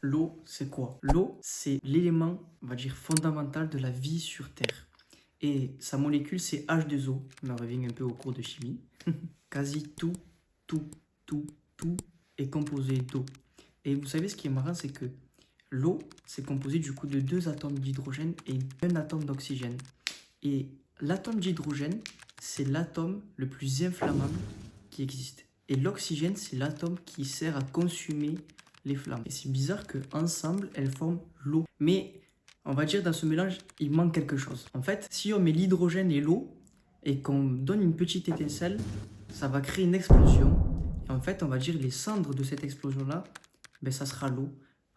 l'eau, c'est quoi? L'eau, c'est l'élément, on va dire, fondamental de la vie sur Terre. Et sa molécule, c'est H2O. On en revient un peu au cours de chimie. Quasi tout, tout est composé d'eau. Et vous savez, ce qui est marrant, c'est que l'eau, c'est composé du coup de 2 atomes d'hydrogène et un atome d'oxygène. Et l'atome d'hydrogène, c'est l'atome le plus inflammable qui existe. Et l'oxygène, c'est l'atome qui sert à consumer les flammes. Et c'est bizarre qu'ensemble, elles forment l'eau. Mais on va dire dans ce mélange, il manque quelque chose. En fait, si on met l'hydrogène et l'eau et qu'on donne une petite étincelle, ça va créer une explosion. Et en fait, on va dire les cendres de cette explosion-là, ben, ça sera l'eau.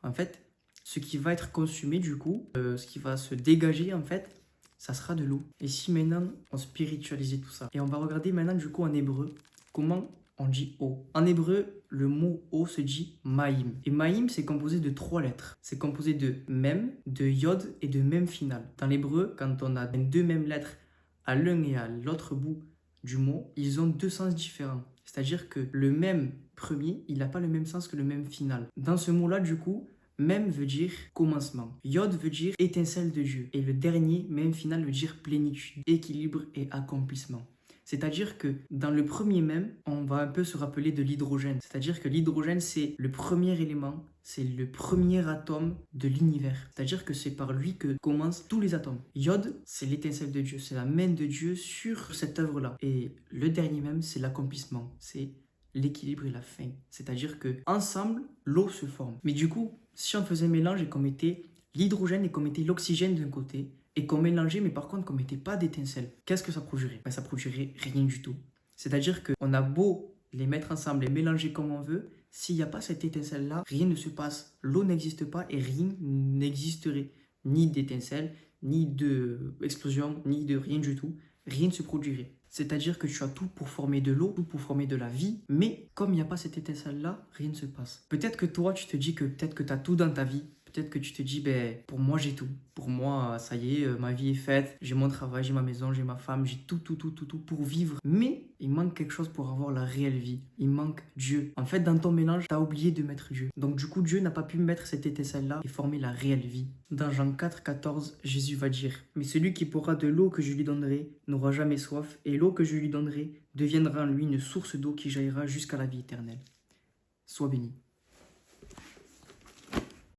En fait, ce qui va être consumé du coup, ce qui va se dégager en fait, ça sera de l'eau. Et si maintenant on spiritualisait tout ça, et on va regarder maintenant du coup en hébreu, comment on dit eau. En hébreu, le mot eau se dit maïm. Et maïm, c'est composé de 3 lettres. C'est composé de mem, de yod et de mem final. Dans l'hébreu, quand on a 2 mêmes lettres à l'un et à l'autre bout du mot, ils ont 2 sens différents. C'est-à-dire que le même premier, il n'a pas le même sens que le même final. Dans ce mot-là, du coup, même veut dire commencement. Yod veut dire étincelle de Dieu. Et le dernier, même final, veut dire plénitude, équilibre et accomplissement. C'est-à-dire que dans le premier même, on va un peu se rappeler de l'hydrogène. C'est-à-dire que l'hydrogène, c'est le premier élément, c'est le premier atome de l'univers. C'est-à-dire que c'est par lui que commencent tous les atomes. Yod, c'est l'étincelle de Dieu, c'est la main de Dieu sur cette œuvre-là. Et le dernier même, c'est l'accomplissement, c'est l'équilibre et la fin. C'est-à-dire que ensemble, l'eau se forme. Mais du coup, si on faisait un mélange et qu'on mettait l'hydrogène et qu'on mettait l'oxygène d'un côté, et qu'on mélangeait, mais par contre qu'on mettait pas d'étincelle, qu'est-ce que ça produirait? Ben, ça produirait rien du tout. C'est-à-dire qu'on a beau les mettre ensemble et mélanger comme on veut, s'il n'y a pas cette étincelle-là, rien ne se passe. L'eau n'existe pas et rien n'existerait. Ni d'étincelle, ni d'explosion, ni de rien du tout. Rien ne se produirait. C'est-à-dire que tu as tout pour former de l'eau, tout pour former de la vie, mais comme il n'y a pas cette étincelle-là, rien ne se passe. Peut-être que toi, tu te dis que peut-être que tu as tout dans ta vie. Peut-être que tu te dis, ben, pour moi, j'ai tout. Pour moi, ça y est, ma vie est faite. J'ai mon travail, j'ai ma maison, j'ai ma femme, j'ai tout pour vivre. Mais il manque quelque chose pour avoir la réelle vie. Il manque Dieu. En fait, dans ton mélange, tu as oublié de mettre Dieu. Donc, du coup, Dieu n'a pas pu mettre cette étincelle-là et former la réelle vie. Dans Jean 4, 14, Jésus va dire, « Mais celui qui boira de l'eau que je lui donnerai n'aura jamais soif, et l'eau que je lui donnerai deviendra en lui une source d'eau qui jaillira jusqu'à la vie éternelle. » Sois béni.